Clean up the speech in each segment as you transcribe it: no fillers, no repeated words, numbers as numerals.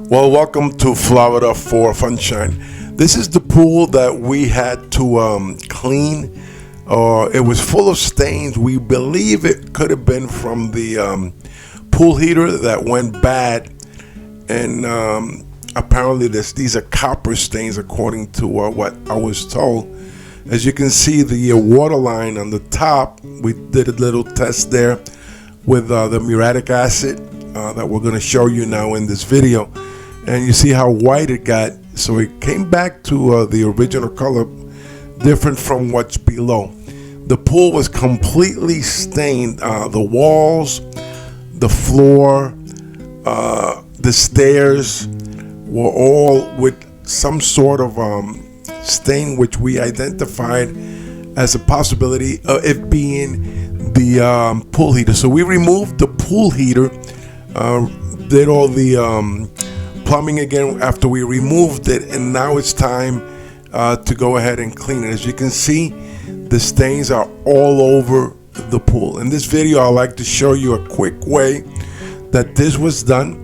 Well, welcome to Florida for Funshine. This is the pool that we had to clean. It was full of stains. We believe it could have been from the pool heater that went bad. And apparently these are copper stains according to what I was told. As you can see, the water line on the top, we did a little test there with the muriatic acid that we're going to show you now in this video. And you see how white it got. So it came back to the original color, different from what's below. The pool was completely stained. The walls, the floor, the stairs were all with some sort of stain, which we identified as a possibility of it being the pool heater. So we removed the pool heater, did all the plumbing again after we removed it, and now it's time to go ahead and clean it. As you can see, the stains are all over the pool. In this video, I'd like to show you a quick way that this was done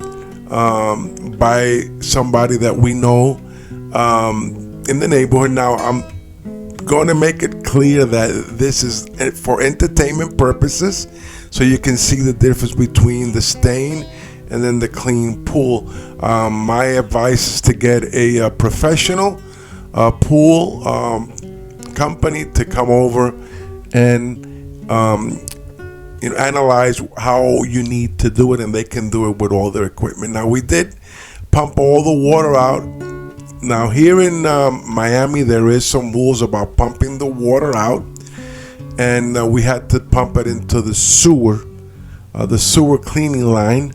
by somebody that we know in the neighborhood. Now, I'm going to make it clear that this is for entertainment purposes, so you can see the difference between the stain and then the clean pool. My advice is to get a professional pool company to come over and analyze how you need to do it, and they can do it with all their equipment. Now, we did pump all the water out. Now, here in Miami, there is some rules about pumping the water out, and we had to pump it into the sewer cleaning line.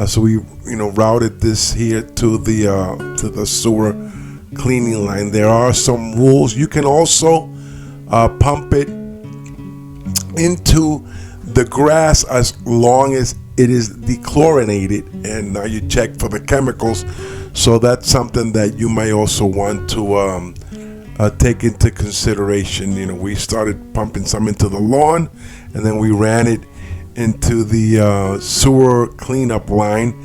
So we, routed this here to the sewer cleaning line. There are some rules. You can also pump it into the grass as long as it is dechlorinated, and you check for the chemicals. So that's something that you may also want to take into consideration. We started pumping some into the lawn, and then we ran it into the sewer cleanup line,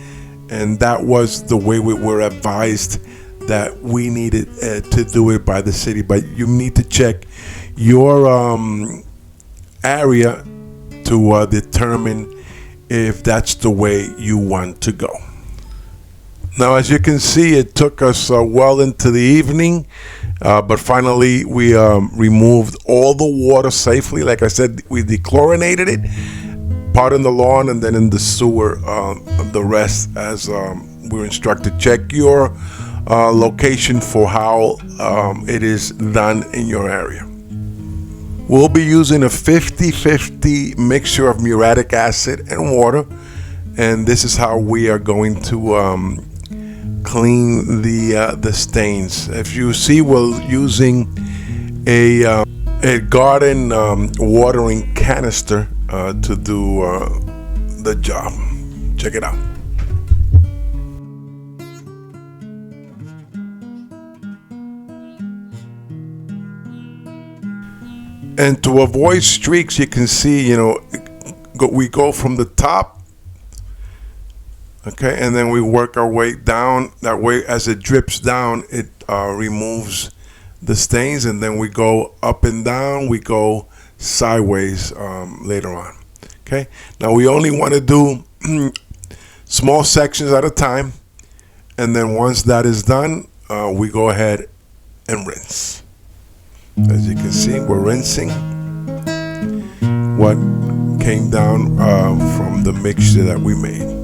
and that was the way we were advised that we needed to do it by the city. But you need to check your area to determine if that's the way you want to go. Now, as you can see, it took us well into the evening, but finally we removed all the water safely. Like I said, we dechlorinated it, part in the lawn and then in the sewer, the rest as we're instructed. Check your location for how it is done in your area. We'll be using a 50-50 mixture of muriatic acid and water, and this is how we are going to clean the stains. If you see, we're using a garden watering canister to do the job. Check it out. And to avoid streaks, you can see, we go from the top, okay, and then we work our way down. That way, as it drips down, it removes the stains, and then we go up and down. We go sideways later on. Okay, now we only want to do small sections at a time, and then once that is done, we go ahead and rinse. As you can see, we're rinsing what came down from the mixture that we made.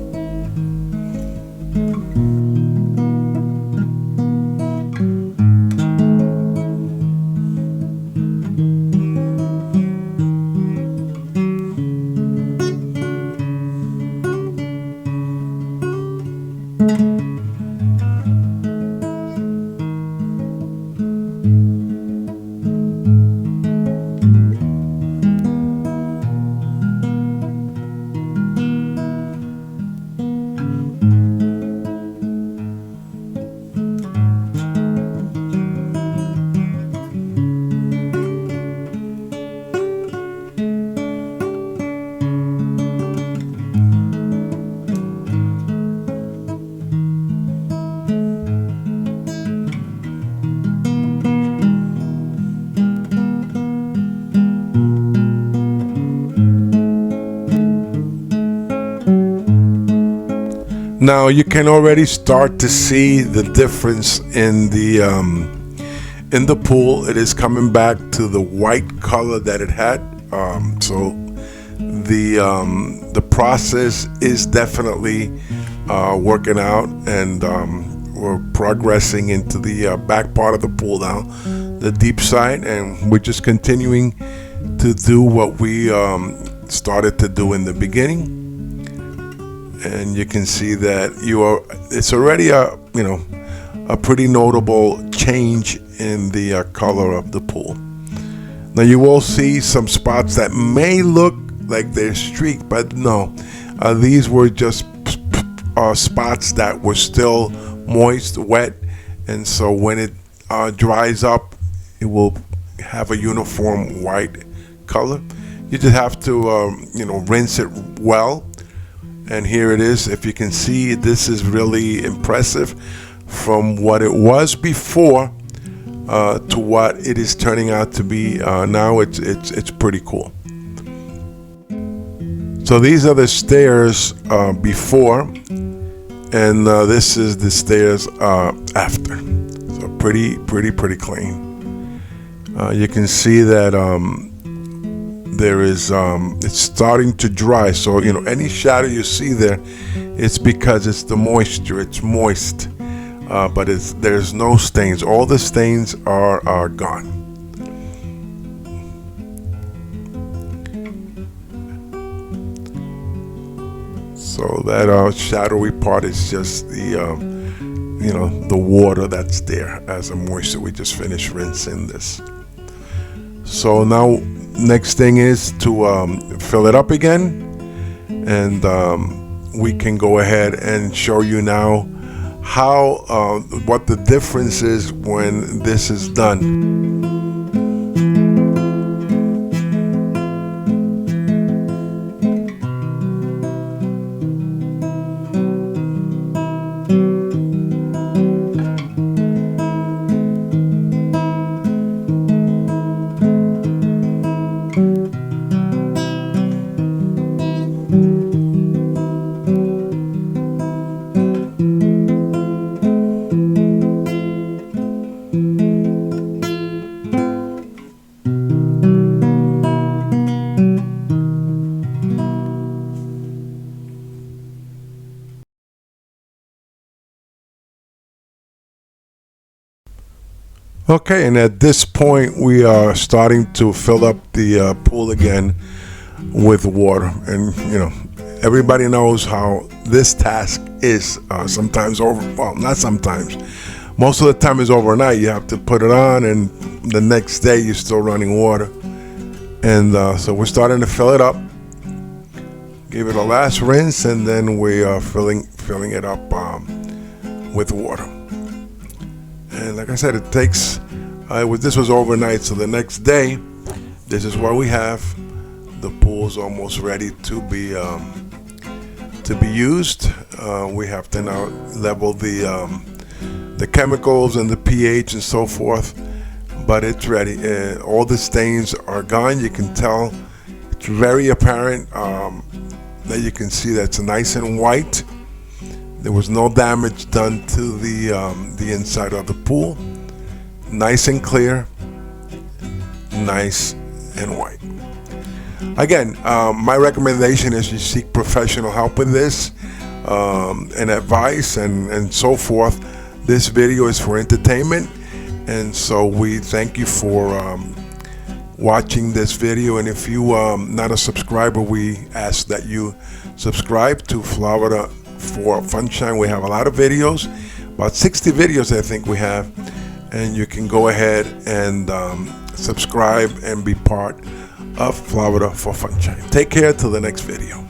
Now you can already start to see the difference in the pool. It is coming back to the white color that it had. So the process is definitely working out, and we're progressing into the back part of the pool now, the deep side, and we're just continuing to do what we started to do in the beginning. And you can see that it's already a pretty notable change in the color of the pool. Now you will see some spots that may look like they're streaked, but no, these were just spots that were still moist, wet, and so when it dries up, it will have a uniform white color. You just have to rinse it well. And here it is. If you can see, this is really impressive from what it was before to what it is turning out to be now. It's pretty cool. So these are the stairs before, and this is the stairs after. So pretty clean. You can see that there is it's starting to dry, so any shadow you see there, it's because it's the moisture. It's moist, but there's no stains. All the stains are gone. So that shadowy part is just the water that's there as a moisture. We just finished rinsing this. So now next thing is to fill it up again, and we can go ahead and show you now how what the difference is when this is done. Okay, and at this point we are starting to fill up the pool again with water, and everybody knows how this task is sometimes not sometimes, most of the time is overnight. You have to put it on, and the next day you're still running water, and so we're starting to fill it up, give it a last rinse, and then we are filling it up with water. And like I said, it takes this was overnight, so the next day, this is what we have. The pool's almost ready to be used. We have to now level the chemicals and the pH and so forth, but it's ready. All the stains are gone. You can tell, it's very apparent that you can see that's nice and white. There was no damage done to the inside of the pool. Nice and clear, nice and white. Again, my recommendation is you seek professional help with this, and advice and so forth. This video is for entertainment, and so we thank you for watching this video. And if you are not a subscriber, we ask that you subscribe to Florida for Funshine. We have a lot of videos, about 60 videos I think we have, and you can go ahead and subscribe and be part of Florida for Funshine. Take care till the next video.